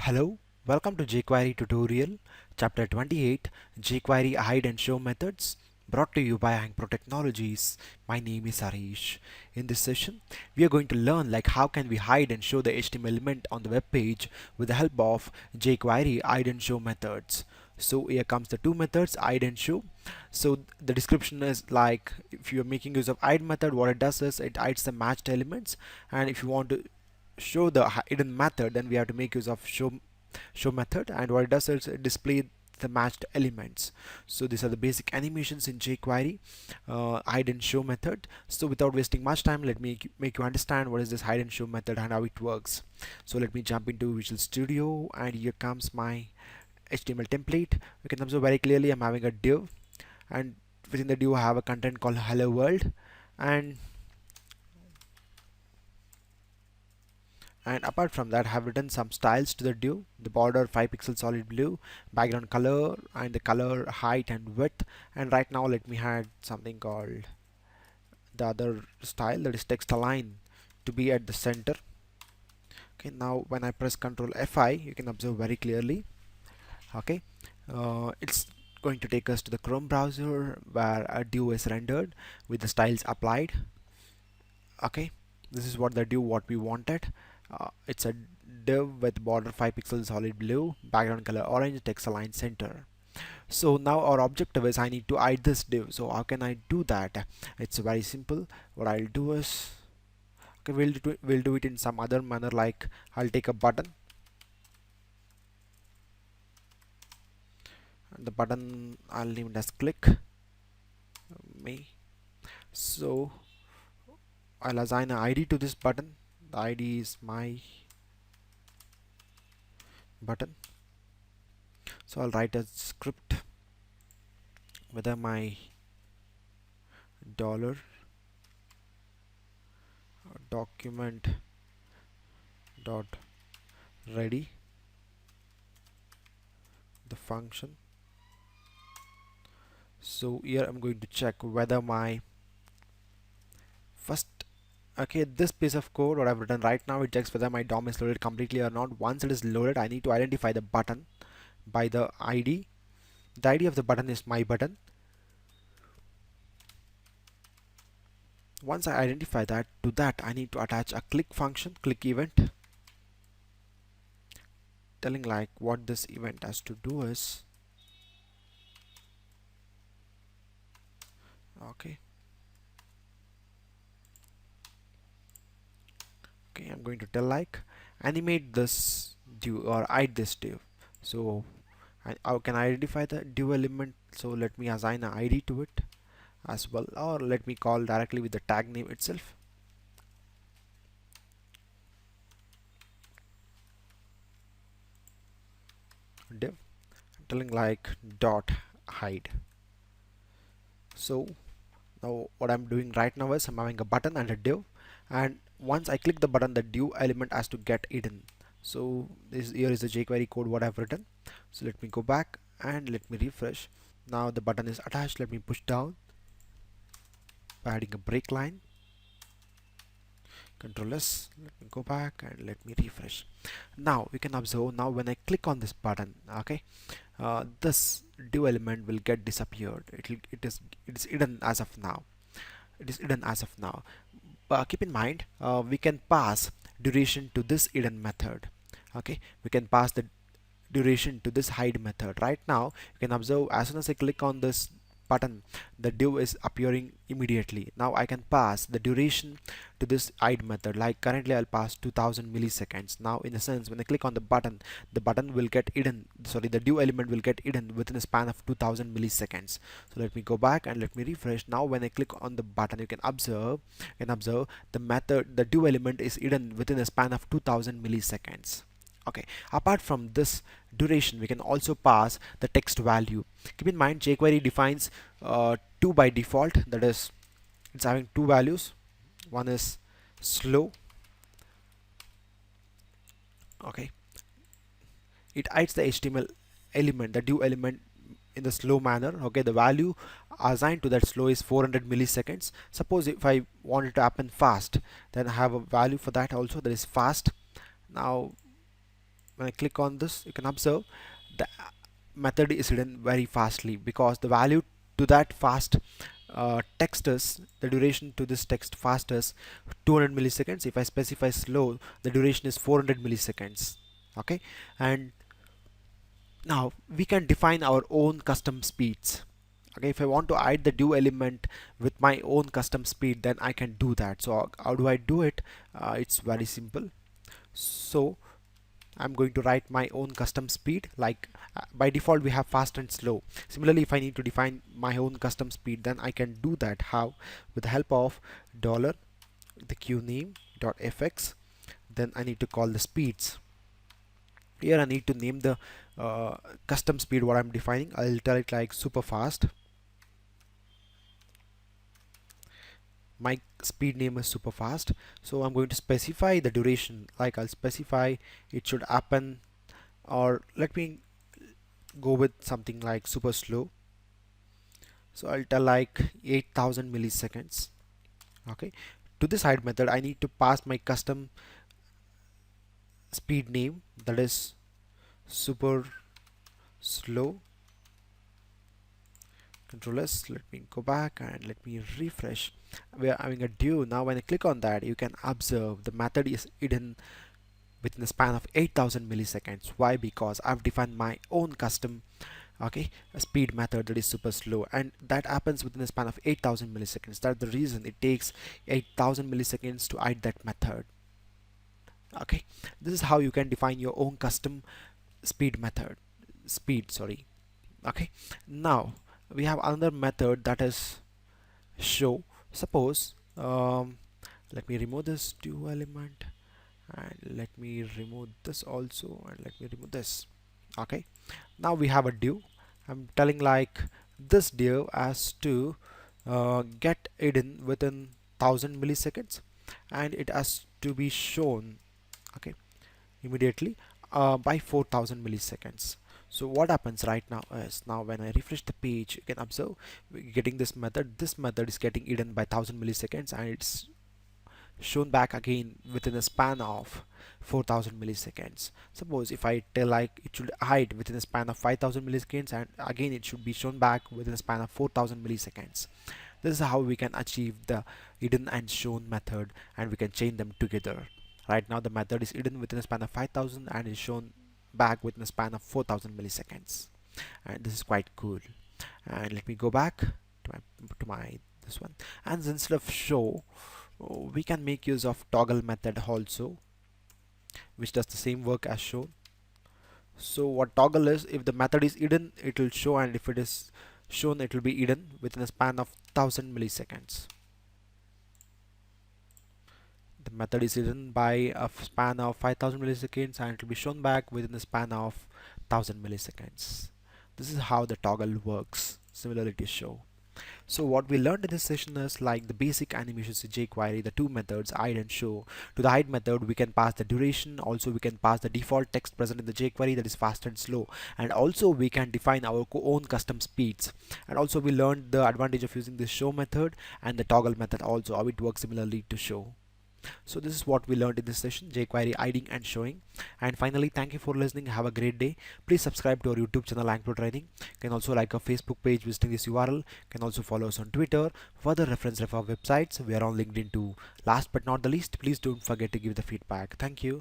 Hello, welcome to JQuery tutorial, chapter 28, JQuery hide and show methods, brought to you by Ankpro Technologies. My name is Harish. In this session, we are going to learn like how can we hide and show the HTML element on the web page with the help of JQuery hide and show methods. So here comes the two methods, hide and show. So the description is like if you are making use of hide method, what it does is it hides the matched elements, and if you want to show the hidden method, then we have to make use of show method, and what it does is it display the matched elements. So these are the basic animations in jQuery hide and show method. So without wasting much time, let me make you understand what is this hide and show method and how it works. So let me jump into Visual Studio, and here comes my HTML template. You can observe very clearly I'm having a div, and within the div I have a content called hello world, and apart from that I have written some styles to the div. The border 5 pixel solid blue, background color, and the color height and width. And right now let me add something called the other style, that is text align, to be at the center. Okay, now when I press Ctrl F5, you can observe very clearly. Okay, it's going to take us to the Chrome browser where a div is rendered with the styles applied. Okay, this is what the div what we wanted. It's a div with border 5 pixels solid blue, background color orange, text align center. So now our objective is I need to hide this div. So how can I do that? It's very simple. What I'll do is, okay, we'll do it in some other manner, like I'll take a button, and the button I'll name it as click me. So I'll assign an ID to this button. The ID is my button. So I'll write a script whether my dollar document dot ready the function. So here I'm going to check whether my first, okay, this piece of code what I've written right now, it checks whether my DOM is loaded completely or not. Once it is loaded, I need to identify the button by the ID. The ID of the button is my button. Once I identify that, to that I need to attach a click function, click event, telling like what this event has to do is, okay, I'm going to tell like animate this div or hide this div. So how can I identify the div element? So let me assign an ID to it as well, or let me call directly with the tag name itself. Div, telling like dot hide. So now what I'm doing right now is I'm having a button and a div, and once I click the button, the div element has to get hidden. So here is the jQuery code what I've written. So let me go back and let me refresh. Now the button is attached. Let me push down by adding a break line. Control S. Let me go back and let me refresh. Now you can observe, now when I click on this button, okay, this div element will get disappeared. It is hidden as of now. It is hidden as of now. Keep in mind, we can pass duration to this hidden method. Okay, we can pass the duration to this hide method. Right now you can observe, as soon as I click on this button, the div is appearing immediately. Now I can pass the duration to this hide method. Like currently I'll pass 2000 milliseconds. Now in a sense, when I click on the button will get hidden, sorry, the div element will get hidden within a span of 2000 milliseconds. So let me go back and let me refresh. Now when I click on the button, you can observe the method, the div element is hidden within a span of 2000 milliseconds. Okay, apart from this duration, we can also pass the text value. Keep in mind, jQuery defines 2 by default, that is it's having two values. One is slow, okay, it hides the HTML element, the div element, in the slow manner. Okay, the value assigned to that slow is 400 milliseconds. Suppose if I want it to happen fast, then I have a value for that also, that is fast. Now when I click on this, you can observe the method is hidden very fastly because the value to that fast text is the duration to this text fast is 200 milliseconds. If I specify slow, the duration is 400 milliseconds. Okay, and now we can define our own custom speeds. Okay, if I want to hide the do element with my own custom speed, then I can do that. So how do I do it? It's very simple. So I'm going to write my own custom speed, like by default we have fast and slow. Similarly, if I need to define my own custom speed, then I can do that. How? With the help of dollar the queue name dot fx. Then I need to call the speeds. Here I need to name the custom speed what I'm defining. I'll tell it like super fast. My speed name is super fast, so I'm going to specify the duration, like I'll specify it should happen, or let me go with something like super slow. So I'll tell like 8000 milliseconds. Okay, to this hide method I need to pass my custom speed name, that is super slow. Control S, let me go back and let me refresh. We are having a due. Now when I click on that, you can observe the method is hidden within the span of 8000 milliseconds. Why? Because I've defined my own custom a speed method that is super slow, and that happens within the span of 8000 milliseconds. That's the reason it takes 8000 milliseconds to hide that method. Okay, this is how you can define your own custom speed method speed, sorry. Okay, now we have another method that is show. Suppose let me remove this do element, and let me remove this also, and let me remove this. Okay, now we have a div. I'm telling like this div has to get hidden within 1000 milliseconds, and it has to be shown okay immediately by 4000 milliseconds. So what happens right now is, now when I refresh the page, you can observe we're getting this method. This method is getting hidden by 1000 milliseconds, and it's shown back again within a span of 4000 milliseconds. Suppose if I tell like it should hide within a span of 5000 milliseconds, and again it should be shown back within a span of 4000 milliseconds. This is how we can achieve the hidden and shown method, and we can chain them together. Right now the method is hidden within a span of 5000 and is shown back within a span of 4000 milliseconds, and this is quite cool. And let me go back to my this one, and instead of show, we can make use of toggle method also, which does the same work as show. So what toggle is, if the method is hidden it will show, and if it is shown it will be hidden within a span of 1000 milliseconds. The method is hidden by a span of 5000 milliseconds, and it will be shown back within the span of 1000 milliseconds. This is how the toggle works, similarly to show. So what we learned in this session is like the basic animations in jQuery, the two methods hide and show. To the hide method we can pass the duration, also we can pass the default text present in the jQuery, that is fast and slow, and also we can define our own custom speeds. And also we learned the advantage of using the show method and the toggle method also, how it works similarly to show. So this is what we learned in this session, jQuery hiding and showing. And finally, thank you for listening. Have a great day. Please subscribe to our YouTube channel Ankpro Training. You can also like our Facebook page visiting this URL. You can also follow us on Twitter. Further reference of our websites, we are on LinkedIn too. Last but not the least, please don't forget to give the feedback. Thank you.